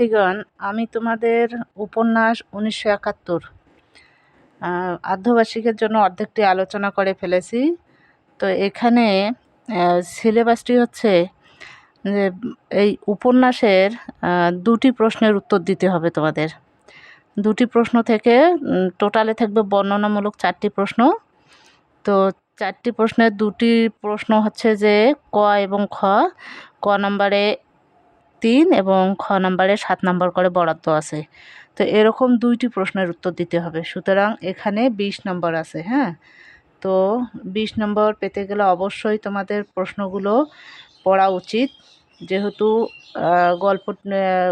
শিক্ষার্থীগণ, আমি তোমাদের উপন্যাস ১৯৭১ আর্ধবার্ষিকের জন্য অর্ধেকটি আলোচনা করে ফেলেছি। তো এখানে সিলেবাসটি হচ্ছে যে এই উপন্যাসের ২টি প্রশ্নের উত্তর দিতে হবে তোমাদের। ২টি প্রশ্ন থেকে টোটালে থাকবে বর্ণনামূলক ৪টি প্রশ্ন। তো ৪টি প্রশ্নের ২টি প্রশ্ন হচ্ছে যে ক এবং খ। ক নম্বরে ৩ এবং খ নম্বরে ৭ নম্বর করে বরাদ্দ আছে। তো এরকম ২টি প্রশ্নের উত্তর দিতে হবে। সুতরাং এখানে ২০ নম্বর আছে। হ্যাঁ, তো ২০ নম্বর পেতে গেলে অবশ্যই তোমাদের প্রশ্নগুলো পড়া উচিত। যেহেতু গল্প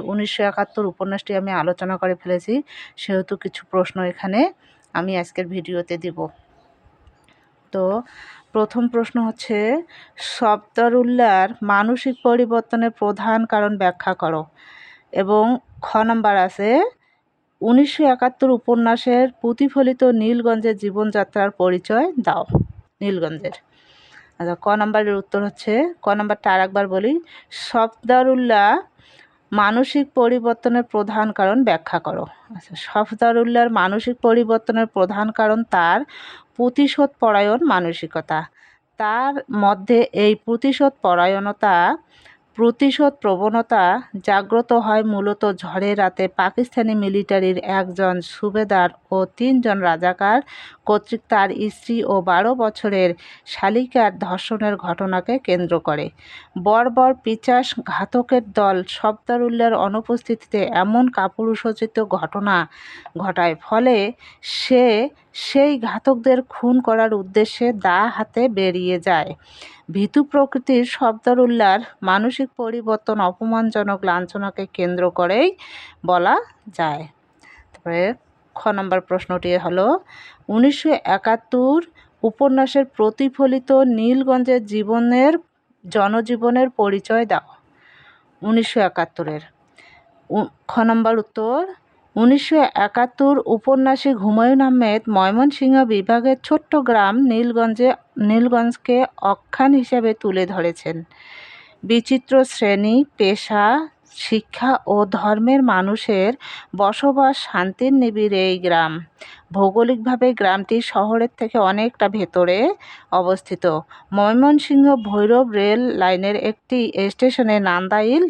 ১৯৭১ উপন্যাসটি আমি আলোচনা করে ফেলেছি, সেহেতু কিছু প্রশ্ন এখানে আমি আজকের ভিডিওতে দিব। তো প্রথম প্রশ্ন হচ্ছে, সফদরউল্লাহর মানসিক পরিবর্তনের প্রধান কারণ ব্যাখ্যা করো। এবং খ নাম্বার আছে ১৯৭১ উপন্যাসের প্রতিফলিত নীলগঞ্জের জীবনযাত্রার পরিচয় দাও। নীলগঞ্জের। আচ্ছা, ক নাম্বারের উত্তর হচ্ছে, ক নাম্বারটা আর একবার বলি, সফদরউল্লাহ মানসিক পরিবর্তনের প্রধান কারণ ব্যাখ্যা করো। আচ্ছা, সফদরউল্লাহর মানসিক পরিবর্তনের প্রধান কারণ তার প্রতিশোধ পরায়ণ মানসিকতা। তার মধ্যে এই প্রতিশোধ প্রবণতা জাগ্রত হয় মূলত ঝড়ের রাতে পাকিস্তানি মিলিটারির একজন সুবেদার ও ৩ জন রাজাকার কর্তৃক তার স্ত্রী ও ১২ বছরের শালিকার ধর্ষণের ঘটনাকে কেন্দ্র করে। বর্বর পিশাচ ঘাতকের দল সফদরউল্লাহর অনুপস্থিতিতে এমন কাপুরুষোচিত ঘটনা ঘটায়, ফলে সে সেই ঘাতকদের খুন করার উদ্দেশ্যে দা হাতে বেরিয়ে যায়। ভীতু প্রকৃতির সফদরউল্লাহর মানসিক পরিবর্তন অপমানজনক লাঞ্ছনাকে কেন্দ্র করেই বলা যায়। তারপরে খ নম্বর প্রশ্নটি হলো, ১৯৭১ উপন্যাসের প্রতিফলিত নীলগঞ্জের জনজীবনের পরিচয় দাও। ১৯৭১-এর খ নম্বর উত্তর, ১৯৭১ উপন্যাসিক হুমায়ুন আহমেদ ময়মনসিংহ বিভাগের ছোট্ট গ্রাম নীলগঞ্জকে আখ্যান হিসেবে তুলে ধরেছেন। বিচিত্র শ্রেণী, পেশা, শিক্ষা ও ধর্মের মানুষের বসবাস শান্তির নিবিড় এই গ্রাম। ভৌগোলিকভাবে গ্রামটি শহরের থেকে অনেকটা ভেতরে অবস্থিত। ময়মনসিংহ ভৈরব রেল লাইনের একটি স্টেশনে নান্দাইল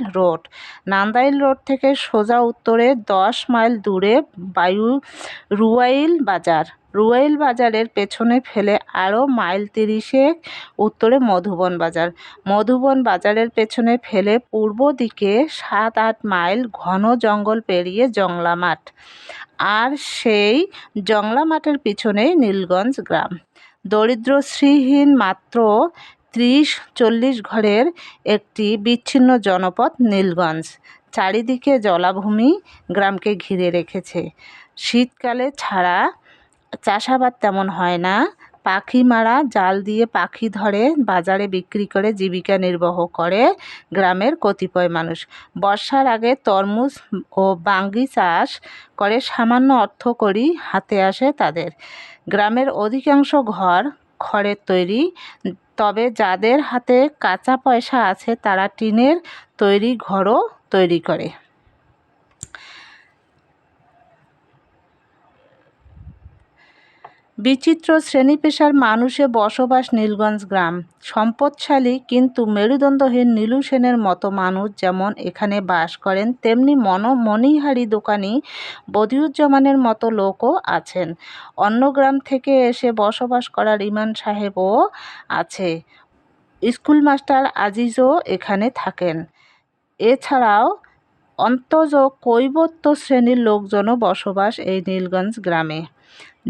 রোড থেকে সোজা উত্তরে ১০ মাইল দূরে রুয়াইল বাজারের পেছনে ফেলে আরও মাইল ৩০ উত্তরে মধুবন বাজারের পেছনে ফেলে পূর্ব দিকে ৭-৮ মাইল ঘন জঙ্গল পেরিয়ে জংলা মাঠ, আর সেই জংলা মাঠের পিছনেই নীলগঞ্জ গ্রাম। দরিদ্র শ্রীহীন মাত্র ৩০-৪০ ঘরের একটি বিচ্ছিন্ন জনপদ নীলগঞ্জ। চারিদিকে জলাভূমি গ্রামকে ঘিরে রেখেছে। শীতকালে ছাড়া চাষাবাদ তেমন হয় না। পাখি মারা জাল দিয়ে পাখি ধরে বাজারে বিক্রি করে জীবিকা নির্বাহ করে গ্রামের কতিপয় মানুষ। বর্ষার আগে তরমুজ ও বাঙ্গি চাষ করে সামান্য অর্থকড়ি হাতে আসে তাদের। গ্রামের অধিকাংশ ঘর খড়ের তৈরি, তবে যাদের হাতে কাঁচা পয়সা আছে তারা টিনের তৈরি ঘরও তৈরি করে। বিচিত্র শ্রেণী-পেশার মানুষে বসবাস নীলগঞ্জ গ্রাম। সম্পদশালী কিন্তু মেরুদণ্ডহীন নীলু সেনের মতো মানুষ যেমন এখানে বাস করেন, তেমনি মণিহারি দোকানি বদিউজ্জামানের মতো লোকও আছেন। অন্য গ্রাম থেকে এসে বসবাস করা ইমাম সাহেবও আছে। স্কুলমাস্টার আজিজও এখানে থাকেন। এছাড়াও অন্তজ কৈবর্ত শ্রেণীর লোকজনও বসবাস এই নীলগঞ্জ গ্রামে।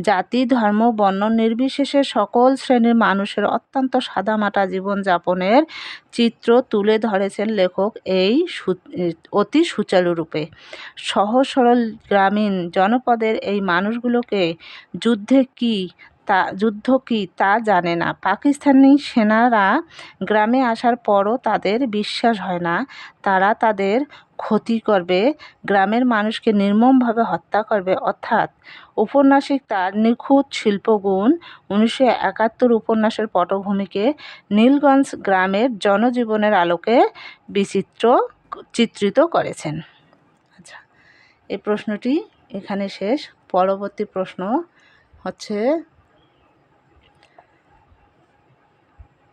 জাতি, ধর্ম, বর্ণ নির্বিশেষে সকল শ্রেণীর মানুষের অত্যন্ত সাদামাটা জীবনযাপনের চিত্র তুলে ধরেছেন লেখক এই অতি সুচারুরূপে। সহজ সরল গ্রামীণ জনপদের এই মানুষগুলোকে যুদ্ধ কি তা জানে না। পাকিস্তানি সেনারা গ্রামে আসার পরও তাদের বিশ্বাস হয় না তারা তাদের ক্ষতি করবে, গ্রামের মানুষকে নির্মমভাবে হত্যা করবে। অর্থাৎ ঔপন্যাসিক তার নিখুঁত শিল্পগুণ ১৯৭১ উপন্যাসের পটভূমিকে নীলগঞ্জ গ্রামের জনজীবনের আলোকে চিত্রিত করেছেন। এই প্রশ্নটি এখানে শেষ। পরবর্তী প্রশ্ন হচ্ছে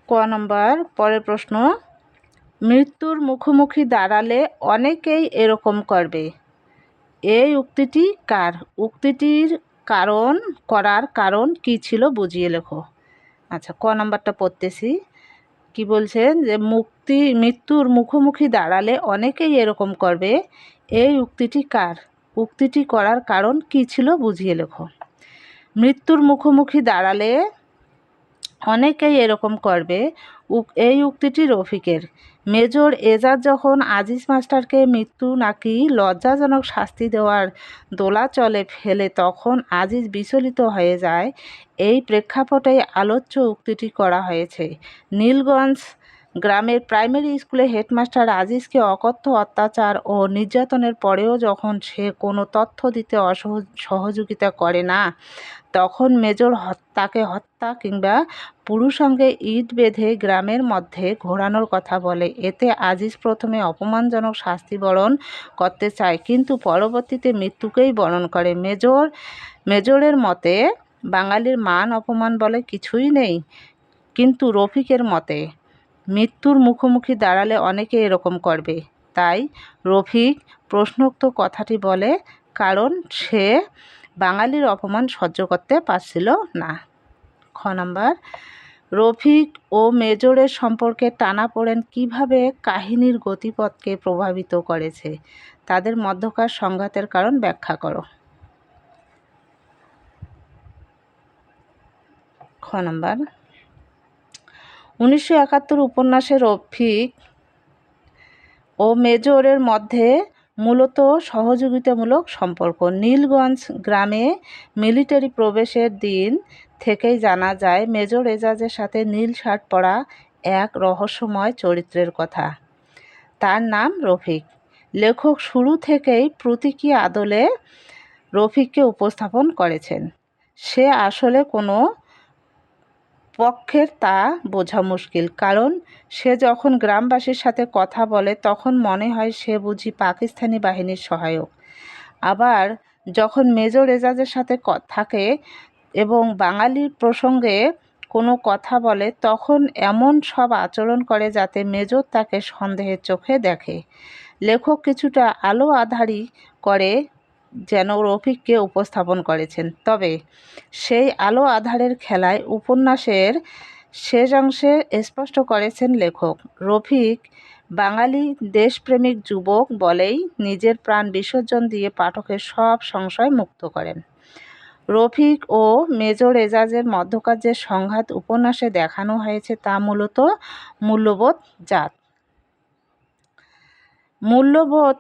ক নম্বর। পরের প্রশ্ন, মৃত্যুর মুখোমুখি দাঁড়ালে অনেকেই এরকম করবে, এই উক্তিটি কার? উক্তিটির করার কারণ কি ছিল বুঝিয়ে লেখো। আচ্ছা, ক নাম্বারটা পড়তেছি। কি বলছেন যে মৃত্যুর মুখোমুখি দাঁড়ালে অনেকেই এরকম করবে, এই উক্তিটি কার? উক্তিটি করার কারণ কি ছিল বুঝিয়ে লেখো। মৃত্যুর মুখোমুখি দাঁড়ালে অনেকেই এরকম করবে, এই উক্তিটি রফিকের। মেজর এজাজ যখন আজিজ মাস্টারকে মৃত্যু নাকি লজ্জাজনক শাস্তি দেওয়ার দোলাচলে ফেলে তখন আজিজ বিচলিত হয়ে যায়, এই প্রেক্ষাপটেই আলোচ্য উক্তিটি করা হয়েছে। নীলগঞ্জ গ্রামের প্রাইমারি স্কুলে হেডমাস্টার আজিজকে অকথ্য অত্যাচার ও নির্যাতনের পরেও যখন সে কোনো তথ্য দিতে সহযোগিতা করে না, তখন মেজর তাকে হত্যা কিংবা পুরুষাঙ্গে ইট বেঁধে গ্রামের মধ্যে ঘোরানোর কথা বলে। এতে আজিজ প্রথমে অপমানজনক শাস্তি বরণ করতে চায়, কিন্তু পরবর্তীতে মৃত্যুকেই বরণ করে। মেজরের মতে বাঙালির মান অপমান বলে কিছুই নেই, কিন্তু রফিকের মতে মৃত্যুর মুখোমুখি দাঁড়ালে অনেকে এরকম করবে, তাই রফিক প্রশ্নোক্ত কথাটি বলে, কারণ সে বাঙালির অপমান সহ্য করতে পারছিল না। খ নাম্বার, রফিক ও মেজরের সম্পর্কে টানাপোড়েন কিভাবে কাহিনীর গতিপথকে প্রভাবিত করেছে? তাদের মধ্যকার সংঘাতের কারণ ব্যাখ্যা করো। খ নাম্বার, 1971 উপন্যাসে রফিক ও মেজরের মধ্যে মূলত সহযোগিতামূলক সম্পর্ক। নীলগঞ্জ গ্রামে মিলিটারি প্রবেশের দিন থেকেই জানা যায় মেজর এজাজের সাথে নীল শার্ট পরা এক রহস্যময় চরিত্রের কথা। তার নাম রফিক। লেখক শুরু থেকেই প্রতীকী আদলে রফিককে উপস্থাপন করেছেন। সে আসলে কোনো পক্ষের তা বোঝা মুশকিল, কারণ সে যখন গ্রামবাসীর সাথে কথা বলে তখন মনে হয় সে বুঝি পাকিস্তানি বাহিনীর সহায়ক। আবার যখন মেজর এজাজের সাথে থাকে এবং বাঙালির প্রসঙ্গে কোনো কথা বলে তখন এমন সব আচরণ করে যাতে মেজর তাকে সন্দেহের চোখে দেখে। লেখক কিছুটা আলো আঁধারি করে যেন রফিককে উপস্থাপন করেছেন, তবে সেই আলো আঁধারের খেলায় উপন্যাসের শেষ অংশে স্পষ্ট করেছেন লেখক, রফিক বাঙালি দেশপ্রেমিক যুবক বলেই নিজের প্রাণ বিসর্জন দিয়ে পাঠকের সব সংশয় মুক্ত করেন। রফিক ও মেজর এজাজের মধ্যকার যে সংঘাত উপন্যাসে দেখানো হয়েছে তা মূলত মূল্যবোধ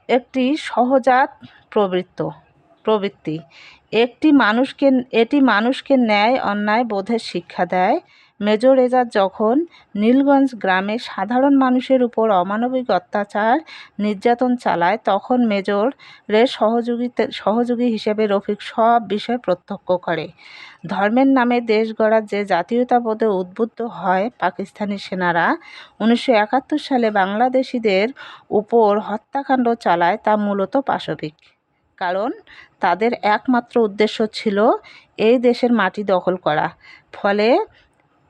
একটি সহজাত প্রবৃত্তি। এটি মানুষকে ন্যায় অন্যায় বোধের শিক্ষা দেয়। মেজর এজাজ যখন নীলগঞ্জ গ্রামে সাধারণ মানুষের উপর অমানবিক অত্যাচার নির্যাতন চালায় তখন মেজরের সহযোগী হিসেবে রফিক সব বিষয় প্রত্যক্ষ করে। ধর্মের নামে দেশ গড়ার যে জাতীয়তাবোধে উদ্বুদ্ধ হয় পাকিস্তানি সেনারা 1971 সালে বাংলাদেশিদের উপর হত্যাকাণ্ড চালায় তা মূলত পাশবিক, কারণ তাদের একমাত্র উদ্দেশ্য ছিল এই দেশের মাটি দখল করা। ফলে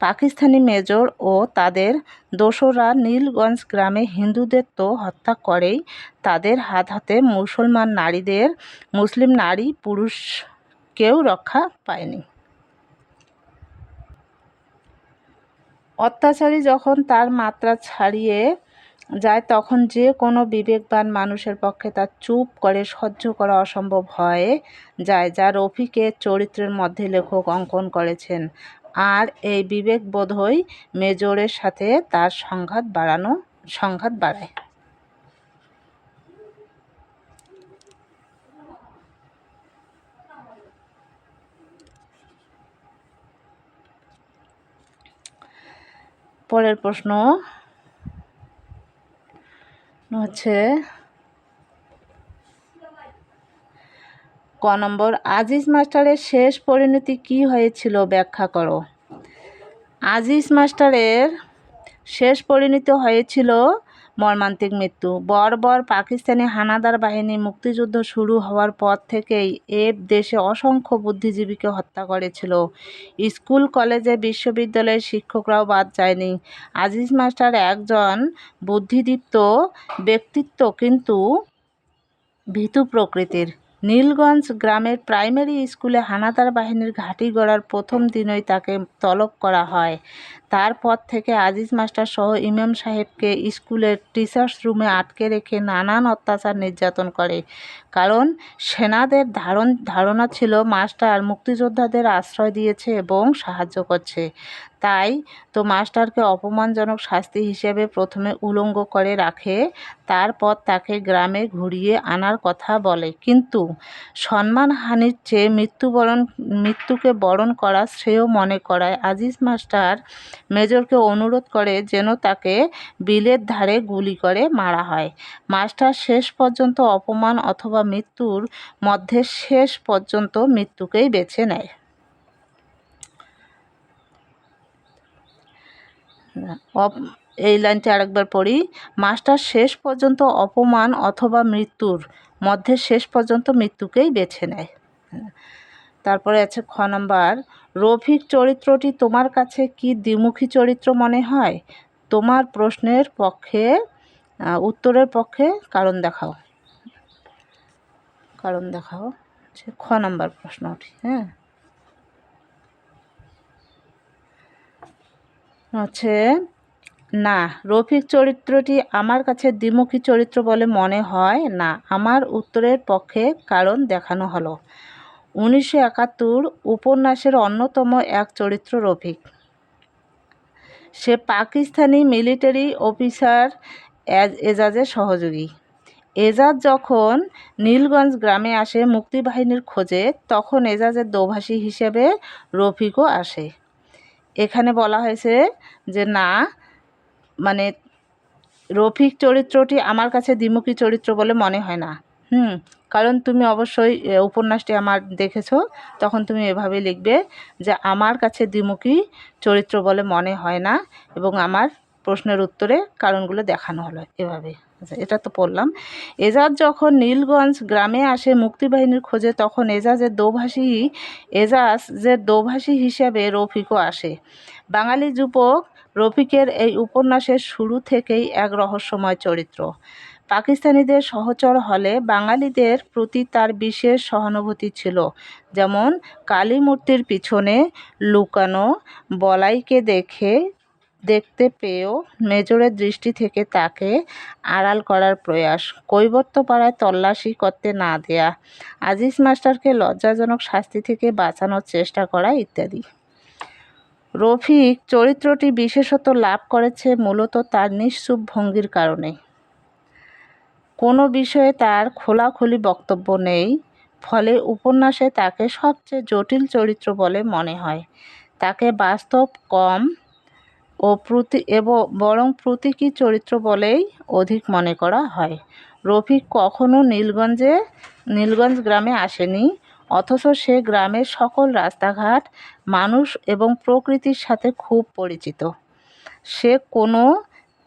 পাকিস্তানি মেজর ও তাদের দোসররা নীলগঞ্জ গ্রামে হিন্দুদের তো হত্যা করেই, তাদের হাতে মুসলিম নারী পুরুষ কেউ রক্ষা পায়নি। অত্যাচারী যখন তার মাত্রা ছাড়িয়ে যায় তখন যে কোনো বিবেকবান মানুষের পক্ষে তা চুপ করে সহ্য করা অসম্ভব হয়ে যায়, যা রফিকের চরিত্রের মধ্যে লেখক অঙ্কন করেছেন। আর এই বিবেকবোধই মেজরের সাথে তার সংঘাত বাড়ায়। পরের প্রশ্ন হচ্ছে ক নম্বর, আজিজ মাস্টারের শেষ পরিণতি কী হয়েছিল ব্যাখ্যা করো। আজিজ মাস্টারের শেষ পরিণতি হয়েছিল মর্মান্তিক মৃত্যু। বর্বর পাকিস্তানি হানাদার বাহিনী মুক্তিযুদ্ধ শুরু হওয়ার পর থেকেই এ দেশে অসংখ্য বুদ্ধিজীবীকে হত্যা করেছিল। স্কুল, কলেজে, বিশ্ববিদ্যালয়ের শিক্ষকরাও বাদ যায়নি। আজিজ মাস্টার একজন বুদ্ধিদীপ্ত ব্যক্তিত্ব, কিন্তু ভীতু প্রকৃতির। নীলগঞ্জ গ্রামের প্রাইমারি স্কুলে হানাদার বাহিনীর ঘাঁটি গড়ার প্রথম দিনই তাকে তলব করা হয়। তারপর থেকে আজিজ মাস্টার সহ ইমাম সাহেবকে স্কুলের টিচার্স রুমে আটকে রেখে নানান অত্যাচার নির্যাতন করে। কারণ সেনাদের ধারণা ছিল মাস্টার মুক্তিযোদ্ধাদের আশ্রয় দিয়েছে এবং সাহায্য করছে। তাই তো মাস্টারকে অপমানজনক শাস্তি হিসেবে প্রথমে উলঙ্গ করে রাখে, তারপর তাকে গ্রামে ঘুরিয়ে আনার কথা বলে। কিন্তু সম্মানহানির চেয়ে মৃত্যুকে বরণ করা শ্রেয় মনে করায় আজিজ মাস্টার মেজরকে অনুরোধ করে যেন তাকে বিলের ধারে গুলি করে মারা হয়। মাস্টার শেষ পর্যন্ত অপমান অথবা মৃত্যুর মধ্যে শেষ পর্যন্ত মৃত্যুকেই বেছে নেয়। এই লাইনটি আরেকবার পড়ি। মাস্টার শেষ পর্যন্ত অপমান অথবা মৃত্যুর মধ্যে শেষ পর্যন্ত মৃত্যুকেই বেছে নেয়। তারপরে আছে খ নাম্বার, রফিক চরিত্রটি তোমার কাছে কি দ্বিমুখী চরিত্র মনে হয়? তোমার প্রশ্নের পক্ষে উত্তরের পক্ষে কারণ দেখাও। খ নাম্বার প্রশ্নটি। হচ্ছে না, রফিক চরিত্রটি আমার কাছে দ্বিমুখী চরিত্র বলে মনে হয় না। আমার উত্তরের পক্ষে কারণ দেখানো হলো। 1971 উপন্যাসের অন্যতম এক চরিত্র রফিক। সে পাকিস্তানি মিলিটারি অফিসার এজাজের সহযোগী। এজাজ যখন নীলগঞ্জ গ্রামে আসে মুক্তিবাহিনীর খোঁজে, তখন এজাজের দোভাষী হিসেবে রফিকও আসে। এখানে বলা হয়েছে যে না, মানে রফিক চরিত্রটি আমার কাছে দ্বিমুখী চরিত্র বলে মনে হয় না। কারণ তুমি অবশ্যই উপন্যাসটি আমার দেখেছো, তখন তুমি এভাবে লিখবে যে আমার কাছে দ্বিমুখী চরিত্র বলে মনে হয় না, এবং আমার প্রশ্নের উত্তরে কারণগুলো দেখানো হলো এভাবে। আচ্ছা, এটা তো পড়লাম। এজাজ যখন নীলগঞ্জ গ্রামে আসে মুক্তিবাহিনীর খোঁজে, তখন এজাজের দোভাষী হিসেবে রফিকও আসে। বাঙালি যুবক রফিকের এই উপন্যাসের শুরু থেকেই এক রহস্যময় চরিত্র। পাকিস্তানিদের সহচর হলে বাঙালিদের প্রতি তার বিশেষ সহানুভূতি ছিল। যেমন কালী মূর্তির পিছনে লুকানো বলাইকে দেখতে পেয়েও মেজরের দৃষ্টি থেকে তাকে আড়াল করার প্রয়াস, কৈবর্তপাড়ায় তল্লাশি করতে না দেয়া, আজিজ মাস্টারকে লজ্জাজনক শাস্তি থেকে বাঁচানোর চেষ্টা করা ইত্যাদি। রফিক চরিত্রটি বিশেষত লাভ করেছে মূলত তার নিশ্চুপ ভঙ্গির কারণে। কোনো বিষয়ে তার খোলাখুলি বক্তব্য নেই, ফলে উপন্যাসে তাকে সবচেয়ে জটিল চরিত্র বলে মনে হয়। তাকে বাস্তব কম বরং প্রতীকী চরিত্র বলেই অধিক মনে করা হয়। রফিক কখনো নীলগঞ্জ গ্রামে আসেনি, অথচ সে গ্রামের সকল রাস্তাঘাট, মানুষ এবং প্রকৃতির সাথে খুব পরিচিত। সে কোনো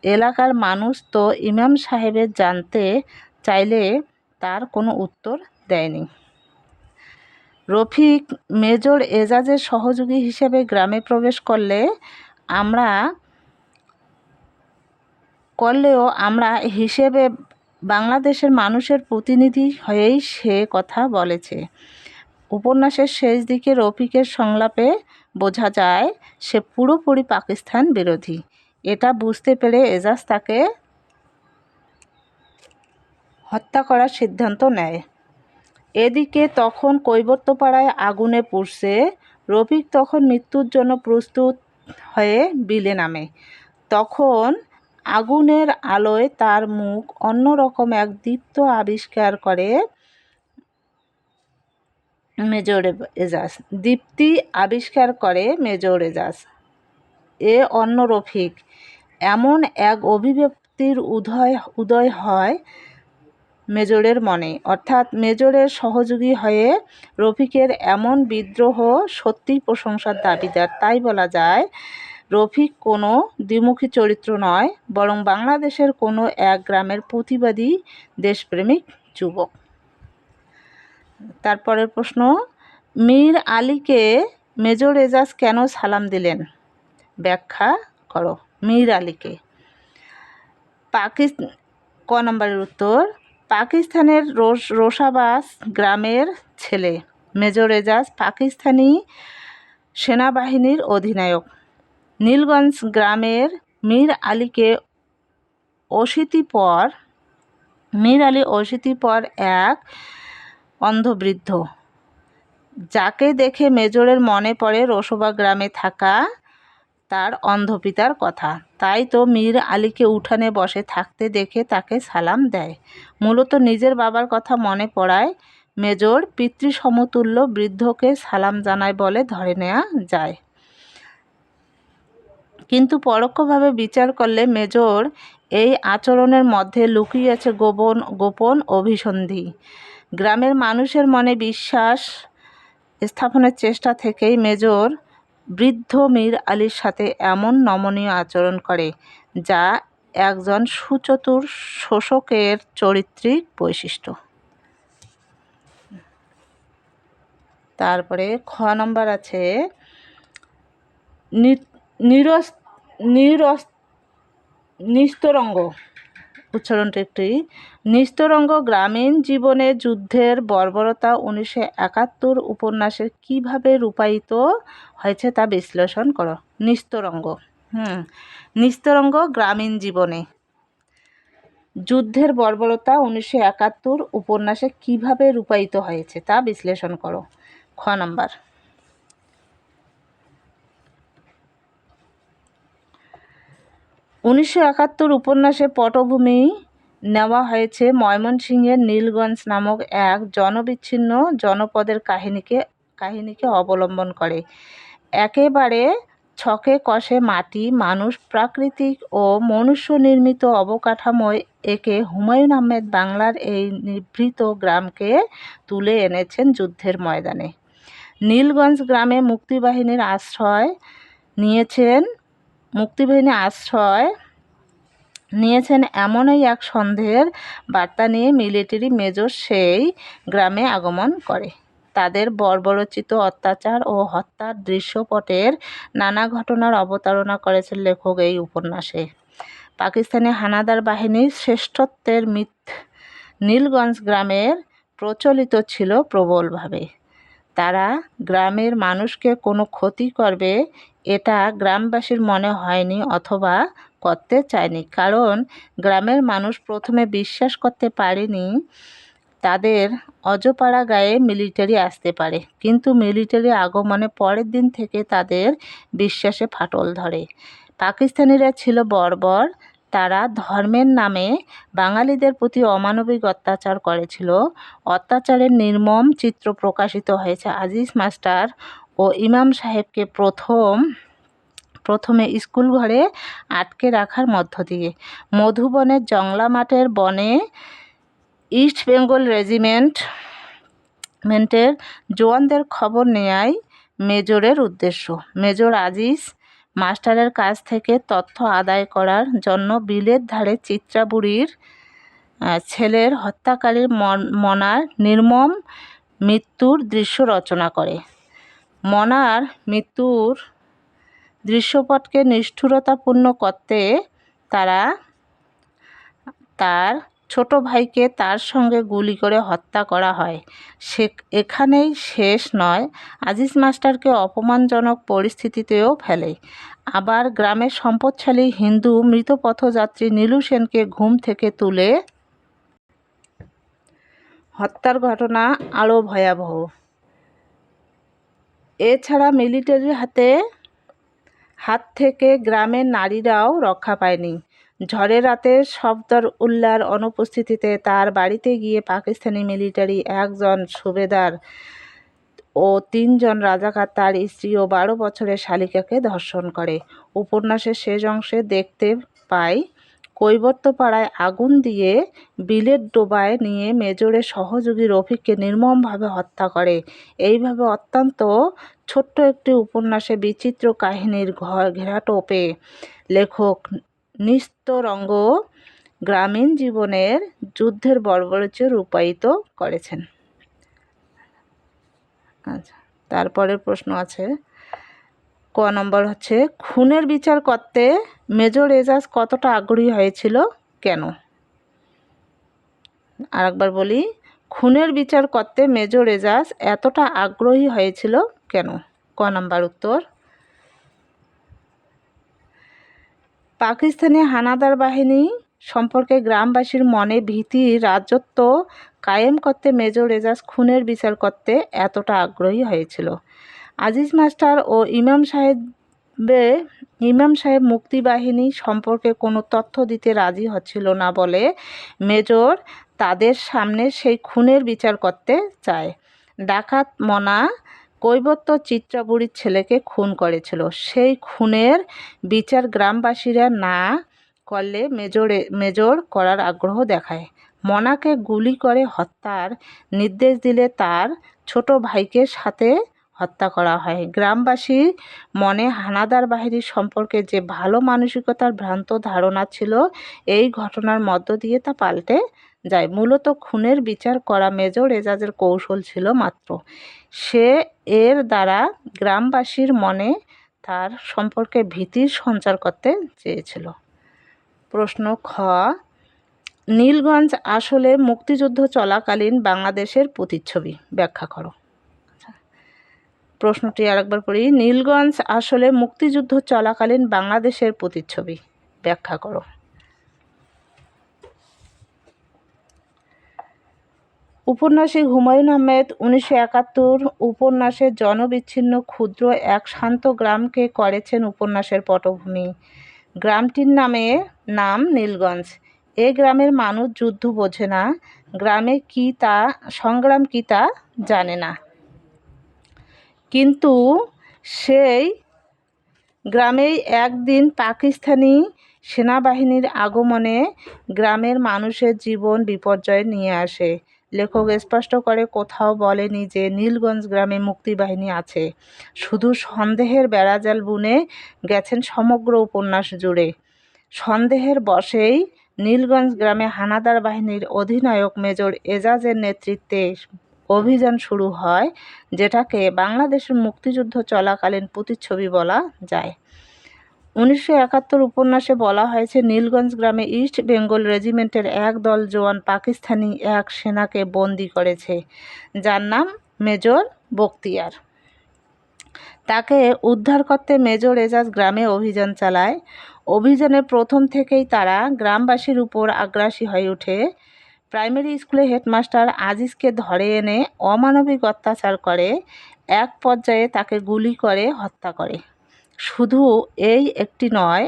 এলাকার মানুষ তো ইমাম সাহেবের জানতে চাইলে তার কোনো উত্তর দেয়নি। রফিক মেজর এজাজের সহযোগী হিসেবে গ্রামে প্রবেশ করলেও আমরা হিসেবে বাংলাদেশের মানুষের প্রতিনিধি হয়েই সে কথা বলেছে। উপন্যাসের শেষ দিকে রফিকের সংলাপে বোঝা যায় সে পুরোপুরি পাকিস্তান বিরোধী। এটা বুঝতে পেরে এজাজ তাকে হত্যা করার সিদ্ধান্ত নেয়। এদিকে তখন কৈবর্তপাড়ায় আগুনে পুড়ছে। রফিক তখন মৃত্যুর জন্য প্রস্তুত হয়ে বিলে নামে। তখন আগুনের আলোয় তার মুখ অন্যরকম এক দীপ্তি আবিষ্কার করে মেজর এজাজ। এ অন্য রফিক, এমন এক অভিব্যক্তির উদয় হয় মেজরের মনে। অর্থাৎ মেজরের সহযোগী হয়ে রফিকের এমন বিদ্রোহ সত্যিই প্রশংসার দাবিদার। তাই বলা যায় রফিক কোনো দ্বিমুখী চরিত্র নয়, বরং বাংলাদেশের কোনো এক গ্রামের প্রতিবাদী দেশপ্রেমিক যুবক। তারপরের প্রশ্ন, মীর আলীকে মেজর এজাজ কেন সালাম দিলেন? ব্যাখ্যা করো। মীর আলীকে ক নম্বরের উত্তর, পাকিস্তানের রোসাবাস গ্রামের ছেলে। মেজর এজাজ পাকিস্তানি সেনাবাহিনীর অধিনায়ক। নীলগঞ্জ গ্রামের মীর আলী অশীতিপর এক অন্ধ বৃদ্ধ, যাকে দেখে মেজরের মনে পড়ে রোসবা গ্রামে থাকা তার অন্ধ পিতার কথা। তাই তো মীর আলীকে উঠানে বসে থাকতে দেখে তাকে সালাম দেয়। মূলত নিজের বাবার কথা মনে পড়ায় মেজর পিতৃসমতুল্য বৃদ্ধকে সালাম জানায় বলে ধরে নেওয়া যায়। কিন্তু পরোক্ষভাবে বিচার করলে মেজর এই আচরণের মধ্যে লুকিয়ে আছে গোপন অভিসন্ধি। গ্রামের মানুষের মনে বিশ্বাস স্থাপনের চেষ্টা থেকেই মেজর বৃদ্ধ মীর আলীর সাথে এমন নমনীয় আচরণ করে, যা একজন সুচতুর শোষকের চরিত্রিক বৈশিষ্ট্য। তারপরে খ নম্বর আছে, নিস্তরঙ্গ, উচ্চারণটা একটি, নিস্তরঙ্গ গ্রামীণ জীবনে যুদ্ধের বর্বরতা 1971 উপন্যাসে কিভাবে রূপায়িত হয়েছে তা বিশ্লেষণ করো। নিস্তরঙ্গ গ্রামীণ জীবনে যুদ্ধের বর্বরতা 1971 উপন্যাসে কিভাবে রূপায়িত হয়েছে তা বিশ্লেষণ করো। খ নম্বর, 1971 উপন্যাসে পটভূমি নেওয়া হয়েছে ময়মনসিংহের নীলগঞ্জ নামক এক জনবিচ্ছিন্ন জনপদের কাহিনীকে অবলম্বন করে। একেবারে ছকে কষে মাটি, মানুষ, প্রাকৃতিক ও মনুষ্য নির্মিত অবকাঠামোয় একে হুমায়ুন আহমেদ বাংলার এই নিভৃত গ্রামকে তুলে এনেছেন যুদ্ধের ময়দানে। নীলগঞ্জ গ্রামে মুক্তিবাহিনীর আশ্রয় নিয়েছেন এমনই এক সন্দেহের বার্তা নিয়ে মিলিটারি মেজর সেই গ্রামে আগমন করে। তাদের বর্বরোচিত অত্যাচার ও হত্যার দৃশ্যপটের নানা ঘটনার অবতারণা করেছেন লেখক এই উপন্যাসে। পাকিস্তানি হানাদার বাহিনীর শ্রেষ্ঠত্বের মিথ নীলগঞ্জ গ্রামের প্রচলিত ছিল প্রবলভাবে। তারা গ্রামের মানুষকে কোনো ক্ষতি করবে এটা গ্রামবাসীর মনে হয়নি অথবা করতে চায়নি, কারণ গ্রামের মানুষ প্রথমে বিশ্বাস করতে পারেনি তাদের অজপাড়া গায়ে মিলিটারি আসতে পারে। কিন্তু মিলিটারি আগমনে পরের দিন থেকে তাদের বিশ্বাসে ফাটল ধরে। পাকিস্তানিরা ছিল বর্বর। তারা ধর্মের নামে বাঙালিদের প্রতি অমানবিক অত্যাচার করেছিল। অত্যাচারের নির্মম চিত্র প্রকাশিত হয়েছে আজিজ মাস্টার ও ইমাম সাহেবকে প্রথমে স্কুল ঘরে আটকে রাখার মধ্য দিয়ে। মধুবনের জংলা মাঠের বনে ইস্ট বেঙ্গল রেজিমেন্টের জওয়ানদের খবর নেয়াই মেজরের উদ্দেশ্য। মেজর আজিজ মাস্টারের কাছ থেকে তথ্য আদায় করার জন্য বিলের ধারে চিত্রাবুড়ির ছেলের হত্যাকারীর মনার নির্মম মৃত্যুর দৃশ্য রচনা করে। মনার মৃত্যুর দৃশ্যপটকে নিষ্ঠুরতাপূর্ণ করতে তারা তার ছোট ভাইকে তার সঙ্গে গুলি করে হত্যা করা হয়। এখানেই শেষ নয়, আজিজ মাস্টারকে অপমানজনক পরিস্থিতিতেও ফেলে। আবার গ্রামের সম্পদশালী হিন্দু মৃত পথযাত্রী নীলু সেনকে ঘুম থেকে তুলে হত্যার ঘটনা আরও ভয়াবহ। এছাড়া মিলিটারির হাত থেকে গ্রামের নারীরাও রক্ষা পায়নি। ঝড়ের রাতে সফদর উল্লাহর অনুপস্থিতিতে তার বাড়িতে গিয়ে পাকিস্তানি মিলিটারি একজন সুবেদার ও 3 জন রাজাকার তার স্ত্রী ও 12 বছরের শালিকাকে ধর্ষণ করে। উপন্যাসের শেষ অংশে দেখতে পাই কৈবর্তপাড়ায় আগুন দিয়ে বিলের ডোবায় নিয়ে মেজরের সহযোগী রফিককে নির্মমভাবে হত্যা করে। এইভাবে অত্যন্ত ছোট্ট একটি উপন্যাসে বিচিত্র কাহিনীর ঘেরাটোপে লেখক নিস্তরঙ্গ গ্রামীণ জীবনের যুদ্ধের বর্বরোচিত রূপায়িত করেছেন। আচ্ছা, তারপরের প্রশ্ন আছে ক নম্বর হচ্ছে, খুনের বিচার করতে মেজর এজাজ কতটা আগ্রহী হয়েছিল, কেন? আরেকবার বলি, খুনের বিচার করতে মেজর এজাজ এতটা আগ্রহী হয়েছিল কেন? ক নম্বর উত্তর, পাকিস্তানি হানাদার বাহিনী সম্পর্কে গ্রামবাসীর মনে ভীতির রাজত্ব কায়েম করতে মেজর এজাজ খুনের বিচার করতে এতটা আগ্রহী হয়েছিল। আজিজ মাস্টার ও ইমাম সাহেব মুক্তিবাহিনী সম্পর্কে কোনো তথ্য দিতে রাজি হচ্ছিল না বলে মেজর তাদের সামনে সেই খুনের বিচার করতে চায়। ডাকাত মনা কৈবত্য চিত্রাবুড়ির ছেলেকে খুন করেছিল, সেই খুনের বিচার গ্রামবাসীরা না করলে মেজর করার আগ্রহ দেখায়। মনাকে গুলি করে হত্যার নির্দেশ দিলে তার ছোট ভাইকে সাথে হত্যা করা হয়। গ্রামবাসীর মনে হানাদার বাহিনীর সম্পর্কে যে ভালো মানসিকতার ভ্রান্ত ধারণা ছিল, এই ঘটনার মধ্য দিয়ে তা পাল্টে যায়। মূলত খুনের বিচার করা মেজর এজাজের কৌশল ছিল মাত্র, সে এর দ্বারা গ্রামবাসীর মনে তার সম্পর্কে ভীতির সঞ্চার করতে চেয়েছিল। প্রশ্ন খ, নীলগঞ্জ আসলে মুক্তিযুদ্ধ চলাকালীন বাংলাদেশের প্রতিচ্ছবি, ব্যাখ্যা করো। প্রশ্নটি আরেকবার পড়ি, নীলগঞ্জ আসলে মুক্তিযুদ্ধ চলাকালীন বাংলাদেশের প্রতিচ্ছবি, ব্যাখ্যা করো। উপন্যাসিক হুমায়ুন আহমেদ 1971 উপন্যাসে জনবিচ্ছিন্ন ক্ষুদ্র এক শান্ত গ্রামকে করেছেন উপন্যাসের পটভূমি। গ্রামটির নাম নীলগঞ্জ। এ গ্রামের মানুষ যুদ্ধ বোঝে না, গ্রামে কি তা সংগ্রাম কি তা জানে না, কিন্তু সেই গ্রামেই একদিন পাকিস্তানি সেনাবাহিনীর আগমনে গ্রামের মানুষের জীবন বিপর্যয় নিয়ে আসে। লেখক স্পষ্ট করে কোথাও বলেনি যে নীলগঞ্জ গ্রামে মুক্তিবাহিনী আছে, শুধু সন্দেহের বেড়াজাল বুনে গেছেন সমগ্র উপন্যাস জুড়ে। সন্দেহের বশেই নীলগঞ্জ গ্রামে হানাদার বাহিনীর অধিনায়ক মেজর এজাজের নেতৃত্বে অভিযান শুরু হয়, যেটাকে বাংলাদেশের মুক্তিযুদ্ধ চলাকালীন প্রতিচ্ছবি বলা যায়। 1971 উপন্যাসে বলা হয়েছে, নীলগঞ্জ গ্রামে ইস্ট বেঙ্গল রেজিমেন্টের এক দল জওয়ান পাকিস্তানি এক সেনাকে বন্দি করেছে, যার নাম মেজর বখতিয়ার। তাকে উদ্ধার করতে মেজর এজাজ গ্রামে অভিযান চালায়। অভিযানের প্রথম থেকেই তারা গ্রামবাসীর উপর আগ্রাসী হয়ে ওঠে। প্রাইমারি স্কুলের হেডমাস্টার আজিজকে ধরে এনে অমানবিক অত্যাচার করে, এক পর্যায়ে তাকে গুলি করে হত্যা করে। শুধু এই একটি নয়,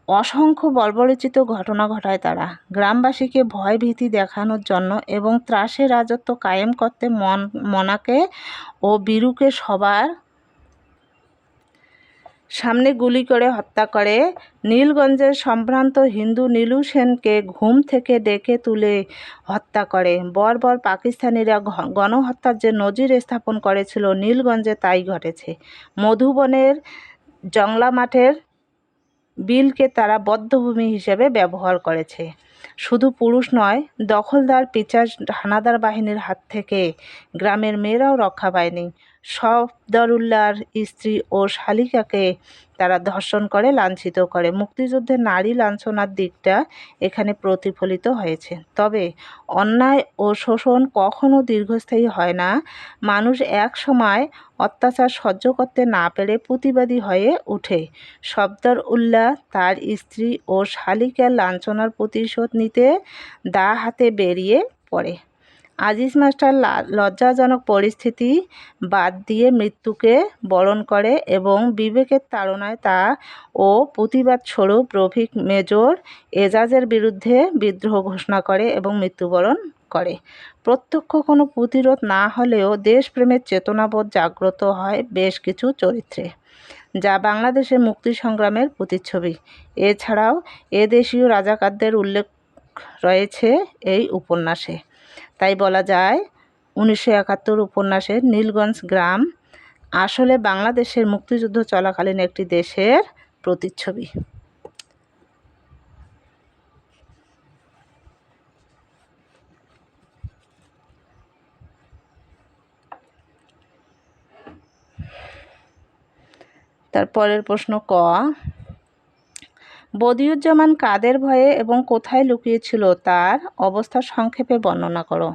অসংখ্য বর্বরোচিত ঘটনা ঘটায় তারা। গ্রামবাসীকে ভয় ভীতি দেখানোর জন্য এবং ত্রাসের রাজত্ব কায়েম করতে মনাকে ও বীরুকে সবার সামনে গুলি করে হত্যা করে। নীলগঞ্জের সম্ভ্রান্ত হিন্দু নীলু সেনকে ঘুম থেকে ডেকে তুলে হত্যা করে। বর্বর পাকিস্তানিরা গণহত্যার যে নজির স্থাপন করেছিল, নীলগঞ্জে তাই ঘটেছে। মধুবনের জংলা মাঠের বিলকে তারা বধ্যভূমি হিসেবে ব্যবহার করেছে। শুধু পুরুষ নয়, দখলদার পিচার হানাদার বাহিনীর হাত থেকে গ্রামের মেয়েরাও রক্ষা পায়নি। সফদরুল্লাহর স্ত্রী ও শালিকাকে তারা ধর্ষণ করে লাঞ্ছিত করে। মুক্তিযুদ্ধের নারী লাঞ্ছনার দিকটা এখানে প্রতিফলিত হয়েছে। তবে অন্যায় ও শোষণ কখনো দীর্ঘস্থায়ী হয় না। মানুষ এক সময় অত্যাচার সহ্য করতে না পেরে প্রতিবাদী হয়ে ওঠে। সফদরউল্লাহ তার স্ত্রী ও শালিকার লাঞ্ছনার প্রতিশোধ নিতে দা হাতে বেরিয়ে পড়ে। আজিজ মাস্টার লজ্জাজনক পরিস্থিতি বাদ দিয়ে মৃত্যুকে বরণ করে এবং বিবেকের তাড়নায় তা ও প্রতিবাদ স্বরূপ রফিক মেজর এজাজের বিরুদ্ধে বিদ্রোহ ঘোষণা করে এবং মৃত্যুবরণ করে। প্রত্যক্ষ কোনো প্রতিরোধ না হলেও দেশপ্রেমের চেতনাবোধ জাগ্রত হয় বেশ কিছু চরিত্রে, যা বাংলাদেশের মুক্তি সংগ্রামের প্রতিচ্ছবি। এছাড়াও এদেশীয় রাজাকারদের উল্লেখ রয়েছে এই উপন্যাসে। তাই বলা যায় 1971 উপন্যাসের নীলগঞ্জ গ্রাম আসলে বাংলাদেশের মুক্তিযুদ্ধ চলাকালীন একটি দেশের প্রতিচ্ছবি। তারপরের প্রশ্ন ক, বদিউজ্জামান কাদের ভয়ে এবং কোথায় লুকিয়েছিল তার অবস্থা সংক্ষেপে বর্ণনা করো।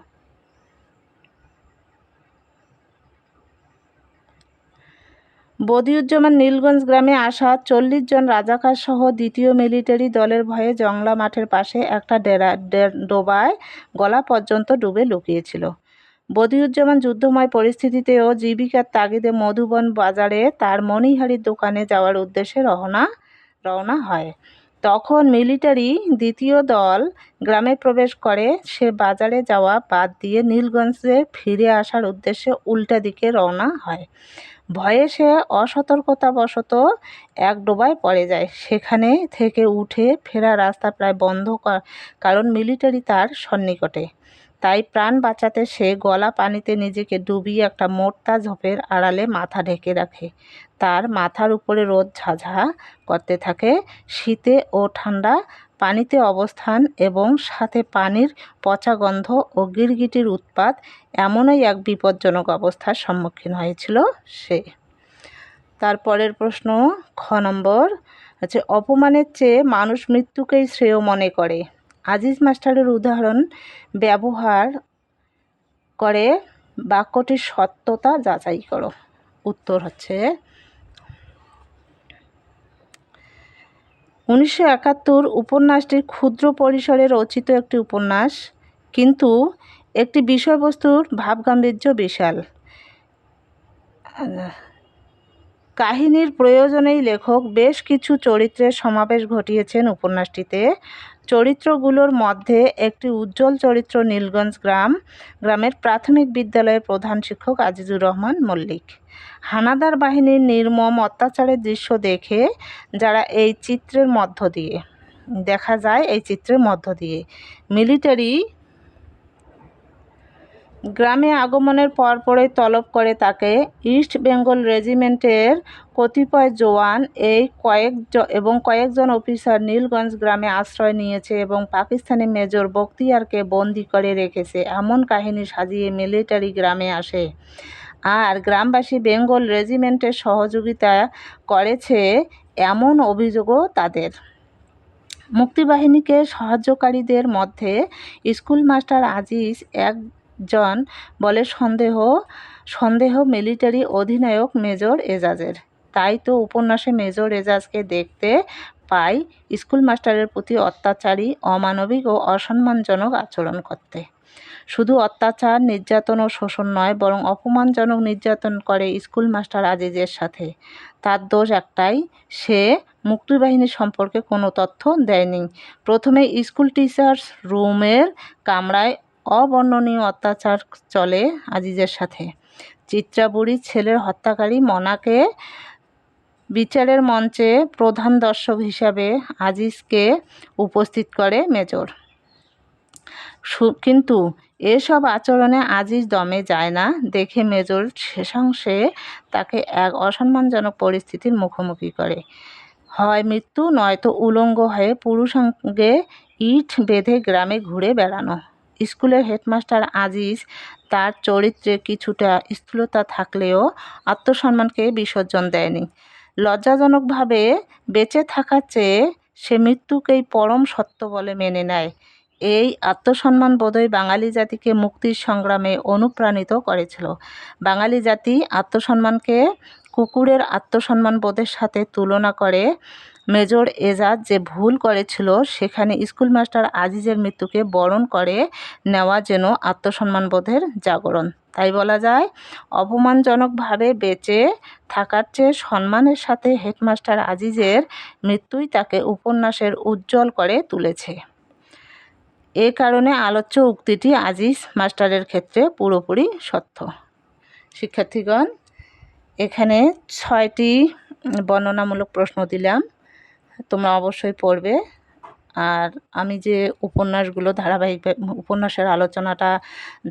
বদিউজ্জামান নীলগঞ্জ গ্রামে আসা 40 জন রাজাকার সহ দ্বিতীয় মিলিটারি দলের ভয়ে জংলা মাঠের পাশে একটা ডোবায় গলা পর্যন্ত ডুবে লুকিয়েছিল। বদিউজ্জামান যুদ্ধময় পরিস্থিতিতেও জীবিকার তাগিদে মধুবন বাজারে তার মণিহারির দোকানে যাওয়ার উদ্দেশ্যে রওনা হয়। তখন মিলিটারি দ্বিতীয় দল গ্রামে প্রবেশ করে। সে বাজারে যাওয়া বাদ দিয়ে নীলগঞ্জে ফিরে আসার উদ্দেশ্যে উল্টা দিকে রওনা হয়। ভয়ে সে অসতর্কতাবশত এক ডোবায় পড়ে যায়। সেখানে থেকে উঠে ফেরা রাস্তা প্রায় বন্ধ, কারণ মিলিটারি তার সন্নিকটে। তাই প্রাণ বাঁচাতে সে গলা পানিতে নিজেকে ডুবিয়ে একটা মোটা ঝোপের আড়ালে মাথা ঢেকে রাখে। তার মাথার উপরে রোদ ঝাঁঝা করতে থাকে। শীতে ও ঠান্ডা পানিতে অবস্থান এবং সাথে পানির পচা গন্ধ ও গিরগিটির উৎপাত, এমনই এক বিপজ্জনক অবস্থার সম্মুখীন হয়েছিল সে। তারপরের প্রশ্ন খ নম্বর হচ্ছে, অপমানের চেয়ে মানুষ মৃত্যুকেই শ্রেয় মনে করে। আজিজ মাস্টারের উদাহরণ ব্যবহার করে বাক্যটির সত্যতা যাচাই করো। উত্তর হচ্ছে 1971 উপন্যাসটি ক্ষুদ্র পরিসরে রচিত একটি উপন্যাস, কিন্তু একটি বিষয়বস্তুর ভাবগাম্ভীর্য বিশাল। কাহিনীর প্রয়োজনেই লেখক বেশ কিছু চরিত্রের সমাবেশ ঘটিয়েছেন উপন্যাসটিতে। চরিত্রগুলোর মধ্যে একটি উজ্জ্বল চরিত্র নীলগঞ্জ গ্রামের প্রাথমিক বিদ্যালয়ের প্রধান শিক্ষক আজিজুর রহমান মল্লিক। হানাদার বাহিনীর নির্মম অত্যাচারের দৃশ্য দেখে এই চিত্রের মধ্য দিয়ে মিলিটারি গ্রামে আগমনের পরপরই তলব করে তাকে। ইস্ট বেঙ্গল রেজিমেন্টের কতিপয় জওয়ান এবং কয়েকজন অফিসার নীলগঞ্জ গ্রামে আশ্রয় নিয়েছে এবং পাকিস্তানি মেজর বখতিয়ারকে বন্দি করে রেখেছে, এমন কাহিনী সাজিয়ে মিলিটারি গ্রামে আসে। আর গ্রামবাসী বেঙ্গল রেজিমেন্টের সহযোগিতা করেছে, এমন অভিযোগও তাদের। মুক্তিবাহিনীকে সাহায্যকারীদের মধ্যে স্কুল মাস্টার আজিজ একজন বলে সন্দেহ মিলিটারি অধিনায়ক মেজর এজাজের। তাই তো উপন্যাসে মেজর এজাজকে দেখতে পাই স্কুল মাস্টারের প্রতি অত্যাচারী, অমানবিক ও অসম্মানজনক আচরণ করতে। শুধু অত্যাচার, নির্যাতন ও শোষণ নয়, বরং অপমানজনক নির্যাতন করে স্কুল মাস্টার আজিজের সাথে। তার দোষ একটাই, সে মুক্তিবাহিনী সম্পর্কে কোনো তথ্য দেয়নি। প্রথমে স্কুল টিচার্স রুমের কামরায় অবর্ণনীয় অত্যাচার চলে আজিজের সাথে। চিত্রাবুড়ির ছেলের হত্যাকারী মনাকে বিচারের মঞ্চে প্রধান দর্শক হিসাবে আজিজকে উপস্থিত করে মেজর। কিন্তু এসব আচরণে আজিজ দমে যায় না দেখে মেজর শেষাংশে তাকে এক অসম্মানজনক পরিস্থিতির মুখোমুখি করে, হয় মৃত্যু, নয়তো উলঙ্গ হয়ে পুরুষাঙ্গে ইট বেঁধে গ্রামে ঘুরে বেড়ানো। স্কুলের হেডমাস্টার আজিজ তার চরিত্রে কিছুটা স্থূলতা থাকলেও আত্মসম্মানকে বিসর্জন দেয়নি। লজ্জাজনকভাবে বেঁচে থাকার চেয়ে সে মৃত্যুকেই পরম সত্য বলে মেনে নেয়। এই আত্মসম্মান বোধই বাঙালি জাতিকে মুক্তির সংগ্রামে অনুপ্রাণিত করেছিল। বাঙালি জাতি আত্মসম্মানকে কুকুরের আত্মসম্মান বোধের সাথে তুলনা করে মেজর এজাজ যে ভুল করেছিল, সেখানে স্কুল মাস্টার আজিজের মৃত্যুকে বরণ করে নেওয়া যেন আত্মসম্মানবোধের জাগরণ। তাই বলা যায়, অপমানজনকভাবে বেঁচে থাকার চেয়ে সম্মানের সাথে হেডমাস্টার আজিজের মৃত্যুই তাকে উপন্যাসের উজ্জ্বল করে তুলেছে। এ কারণে আলোচ্য উক্তিটি আজিজ মাস্টারের ক্ষেত্রে পুরোপুরি সত্য। শিক্ষার্থীগণ, এখানে 6টি বর্ণনামূলক প্রশ্ন দিলাম, তোমরা অবশ্যই পড়বে। আর আমি যে উপন্যাসের আলোচনাটা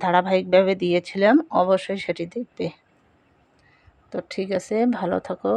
ধারাবাহিকভাবে দিয়েছিলাম, অবশ্যই সেটি দেখবে। তো তো ঠিক আছে, ভালো থাকো।